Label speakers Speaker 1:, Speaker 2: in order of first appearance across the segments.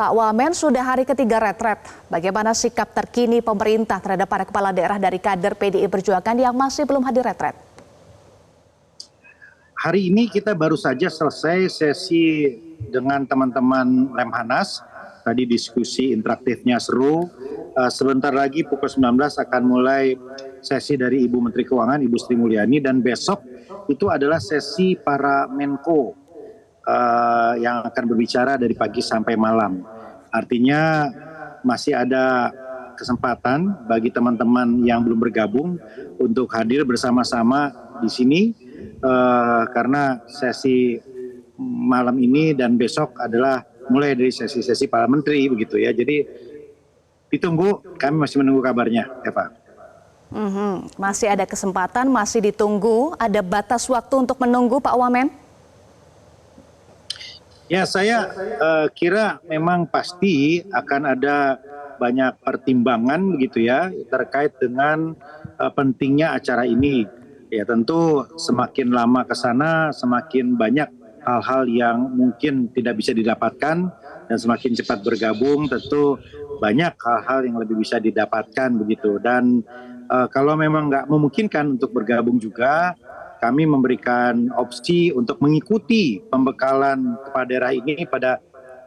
Speaker 1: Pak Wamen, sudah hari ketiga retret. Bagaimana sikap terkini pemerintah terhadap para kepala daerah dari kader PDI Perjuangan yang masih belum hadir retret?
Speaker 2: Hari ini kita baru saja selesai sesi dengan teman-teman Lemhanas. Tadi diskusi interaktifnya seru. Sebentar lagi pukul 19 akan mulai sesi dari Ibu Menteri Keuangan, Ibu Sri Mulyani. Dan besok itu adalah sesi para Menko yang akan berbicara dari pagi sampai malam. Artinya masih ada kesempatan bagi teman-teman yang belum bergabung untuk hadir bersama-sama di sini. Karena sesi malam ini dan besok adalah mulai dari sesi-sesi para menteri begitu ya. Jadi ditunggu, kami masih menunggu kabarnya, Eva.
Speaker 1: Masih ada kesempatan, masih ditunggu. Ada batas waktu untuk menunggu, Pak Wamen?
Speaker 2: Ya, saya kira memang pasti akan ada banyak pertimbangan begitu ya terkait dengan pentingnya acara ini. Ya tentu semakin lama ke sana semakin banyak hal-hal yang mungkin tidak bisa didapatkan, dan semakin cepat bergabung tentu banyak hal-hal yang lebih bisa didapatkan begitu. Dan kalau memang nggak memungkinkan untuk bergabung juga, kami memberikan opsi untuk mengikuti pembekalan kepala daerah ini pada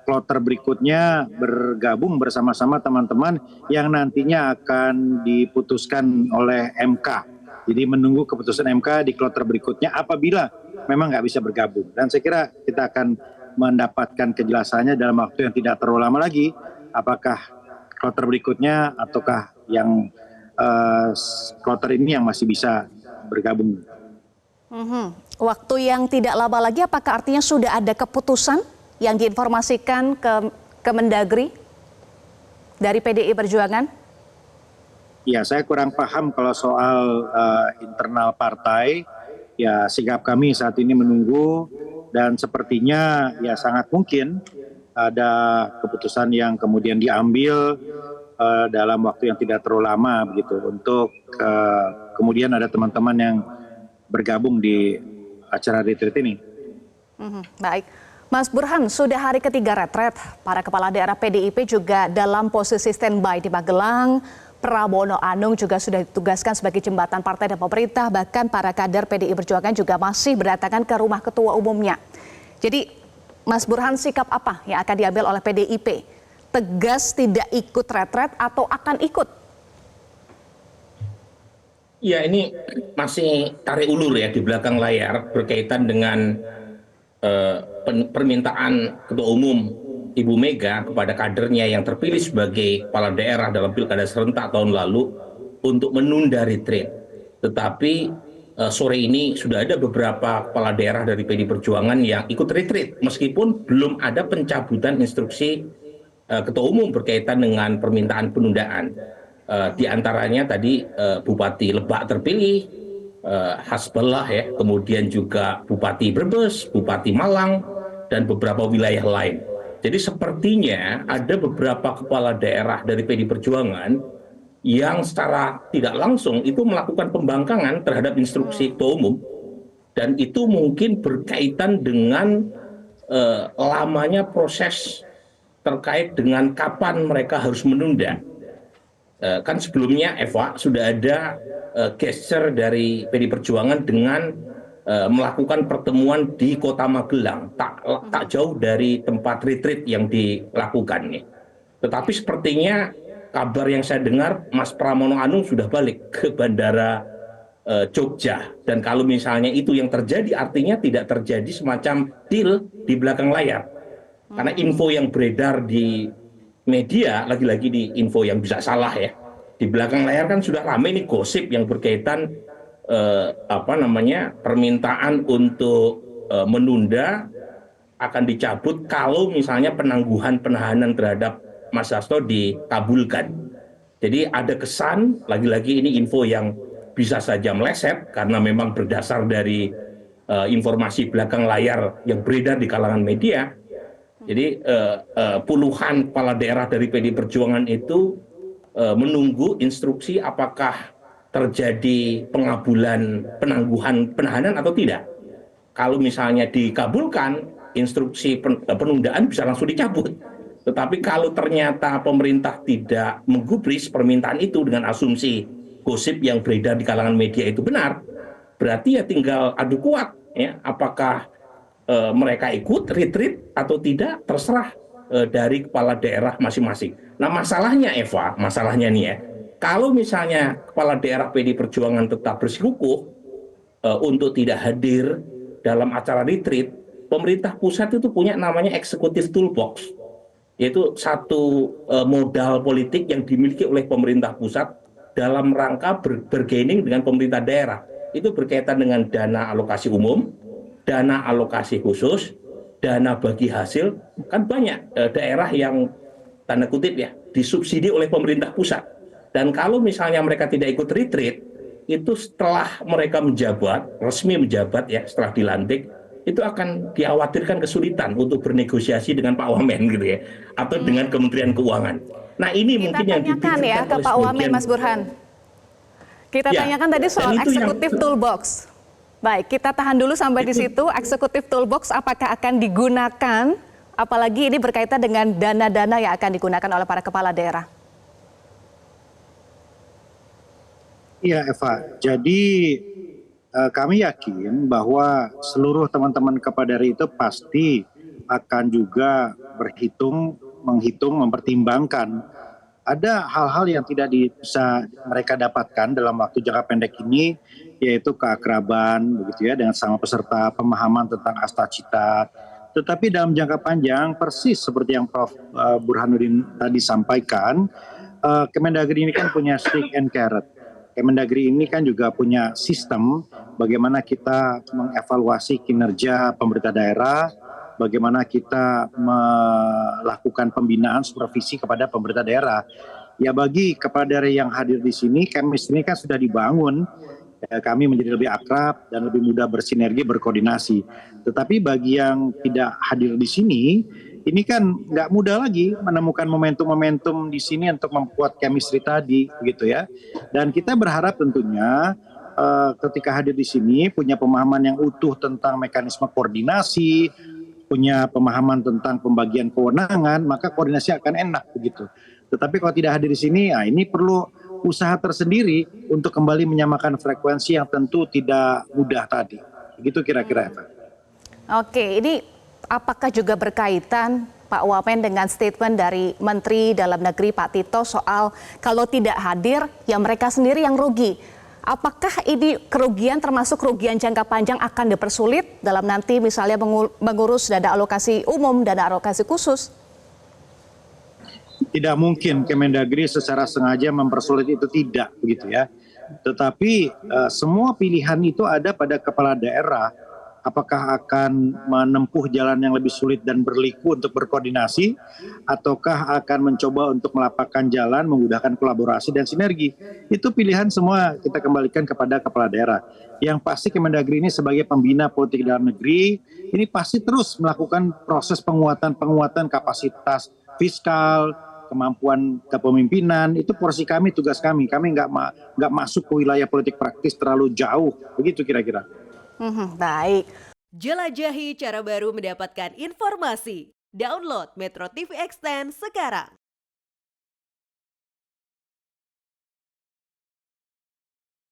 Speaker 2: kloter berikutnya, bergabung bersama-sama teman-teman yang nantinya akan diputuskan oleh MK. Jadi menunggu keputusan MK di kloter berikutnya apabila memang nggak bisa bergabung. Dan saya kira kita akan mendapatkan kejelasannya dalam waktu yang tidak terlalu lama lagi, apakah kloter berikutnya ataukah yang kloter ini yang masih bisa bergabung.
Speaker 1: Waktu yang tidak lama lagi, apakah artinya sudah ada keputusan yang diinformasikan ke Kemendagri dari PDI Perjuangan?
Speaker 2: Ya, saya kurang paham kalau soal internal partai. Ya, sikap kami saat ini menunggu, dan sepertinya ya sangat mungkin ada keputusan yang kemudian diambil dalam waktu yang tidak terlalu lama begitu, untuk kemudian ada teman-teman yang bergabung di acara retreat ini.
Speaker 1: Baik, Mas Burhan, sudah hari ketiga retret. Para kepala daerah PDIP juga dalam posisi standby di Magelang. Pramono Anung juga sudah ditugaskan sebagai jembatan partai dan pemerintah. Bahkan para kader PDI Perjuangan juga masih berdatangan ke rumah ketua umumnya. Jadi, Mas Burhan, sikap apa yang akan diambil oleh PDIP? Tegas tidak ikut retret atau akan ikut?
Speaker 3: Ya, ini masih tarik ulur ya di belakang layar berkaitan dengan permintaan Ketua Umum Ibu Mega kepada kadernya yang terpilih sebagai kepala daerah dalam pilkada serentak tahun lalu untuk menunda retreat. Tetapi sore ini sudah ada beberapa kepala daerah dari PDI Perjuangan yang ikut retreat meskipun belum ada pencabutan instruksi Ketua Umum berkaitan dengan permintaan penundaan. Di antaranya tadi Bupati Lebak terpilih, Hasbullah ya, kemudian juga Bupati Brebes, Bupati Malang, dan beberapa wilayah lain. Jadi sepertinya ada beberapa kepala daerah dari PDI Perjuangan yang secara tidak langsung itu melakukan pembangkangan terhadap instruksi Ketua Umum, dan itu mungkin berkaitan dengan lamanya proses terkait dengan kapan mereka harus menunda. Kan sebelumnya Eva sudah ada gesture dari PDI Perjuangan dengan melakukan pertemuan di Kota Magelang, tak jauh dari tempat retreat yang dilakukannya. Tetapi sepertinya kabar yang saya dengar, Mas Pramono Anung sudah balik ke Bandara Jogja. Dan kalau misalnya itu yang terjadi, artinya tidak terjadi semacam deal di belakang layar. Karena info yang beredar di media, lagi-lagi di info yang bisa salah ya. Di belakang layar kan sudah ramai nih gosip yang berkaitan permintaan untuk menunda akan dicabut kalau misalnya penangguhan penahanan terhadap Mas Hasto dikabulkan. Jadi ada kesan, lagi-lagi ini info yang bisa saja meleset karena memang berdasar dari informasi belakang layar yang beredar di kalangan media. Jadi puluhan kepala daerah dari PDI Perjuangan itu menunggu instruksi apakah terjadi pengabulan penangguhan penahanan atau tidak. Kalau misalnya dikabulkan, instruksi penundaan bisa langsung dicabut. Tetapi kalau ternyata pemerintah tidak menggubris permintaan itu dengan asumsi gosip yang beredar di kalangan media itu benar, berarti ya tinggal adu kuat ya, apakah mereka ikut retreat atau tidak, terserah dari kepala daerah masing-masing. Nah masalahnya Eva, masalahnya nih ya, kalau misalnya kepala daerah PD Perjuangan tetap bersikukuh untuk tidak hadir dalam acara retreat, pemerintah pusat itu punya namanya executive toolbox, yaitu satu modal politik yang dimiliki oleh pemerintah pusat dalam rangka bergaining dengan pemerintah daerah. Itu berkaitan dengan dana alokasi umum, dana alokasi khusus, dana bagi hasil. Kan banyak daerah yang tanda kutip ya disubsidi oleh pemerintah pusat. Dan kalau misalnya mereka tidak ikut retreat, itu setelah mereka menjabat, resmi menjabat ya, setelah dilantik, itu akan dikhawatirkan kesulitan untuk bernegosiasi dengan Pak Wamen gitu ya, atau dengan Kementerian Keuangan. Nah ini
Speaker 1: Kita
Speaker 3: mungkin yang
Speaker 1: tanyakan ya ke Pak Wamen, Mas Burhan. Kita
Speaker 3: Ya,
Speaker 1: tanyakan tadi
Speaker 3: dan
Speaker 1: soal
Speaker 3: itu yang-
Speaker 1: eksekutif toolbox. Baik, kita tahan dulu sampai di situ. Eksekutif toolbox apakah akan digunakan? Apalagi ini berkaitan dengan dana-dana yang akan digunakan oleh para kepala daerah.
Speaker 2: Iya Eva, jadi kami yakin bahwa seluruh teman-teman kepala daerah itu pasti akan juga menghitung, mempertimbangkan. Ada hal-hal yang tidak bisa mereka dapatkan dalam waktu jangka pendek ini, yaitu keakraban begitu ya dengan sama peserta, pemahaman tentang asta cita. Tetapi dalam jangka panjang, persis seperti yang Prof. Burhanuddin tadi sampaikan, Kemendagri ini kan punya stick and carrot. Kemendagri ini kan juga punya sistem bagaimana kita mengevaluasi kinerja pemerintah daerah, bagaimana kita melakukan pembinaan supervisi kepada pemerintah daerah. Ya bagi kepala daerah yang hadir di sini, chemistry ini kan sudah dibangun, kami menjadi lebih akrab dan lebih mudah bersinergi, berkoordinasi. Tetapi bagi yang tidak hadir di sini, ini kan nggak mudah lagi menemukan momentum-momentum di sini untuk membuat chemistry tadi, begitu ya. Dan kita berharap tentunya ketika hadir di sini punya pemahaman yang utuh tentang mekanisme koordinasi, punya pemahaman tentang pembagian kewenangan, maka koordinasi akan enak begitu. Tetapi kalau tidak hadir di sini, ya ini perlu usaha tersendiri untuk kembali menyamakan frekuensi yang tentu tidak mudah tadi. Begitu kira-kira, Eva.
Speaker 1: Oke, ini apakah juga berkaitan Pak Wamen dengan statement dari Menteri Dalam Negeri Pak Tito soal kalau tidak hadir ya mereka sendiri yang rugi. Apakah ini kerugian termasuk kerugian jangka panjang akan dipersulit dalam nanti misalnya mengurus dana alokasi umum, dana alokasi khusus?
Speaker 2: Tidak mungkin Kemendagri secara sengaja mempersulit itu, tidak begitu ya. Tetapi semua pilihan itu ada pada kepala daerah. Apakah akan menempuh jalan yang lebih sulit dan berliku untuk berkoordinasi, ataukah akan mencoba untuk melapangkan jalan, memudahkan kolaborasi dan sinergi. Itu pilihan semua kita kembalikan kepada kepala daerah. Yang pasti Kemendagri ini sebagai pembina politik dalam negeri, ini pasti terus melakukan proses penguatan kapasitas fiskal, kemampuan kepemimpinan. Itu porsi kami, tugas kami. Kami nggak masuk ke wilayah politik praktis terlalu jauh. Begitu kira-kira.
Speaker 1: Baik.
Speaker 4: Jelajahi cara baru mendapatkan informasi. Download Metro TV Extend sekarang.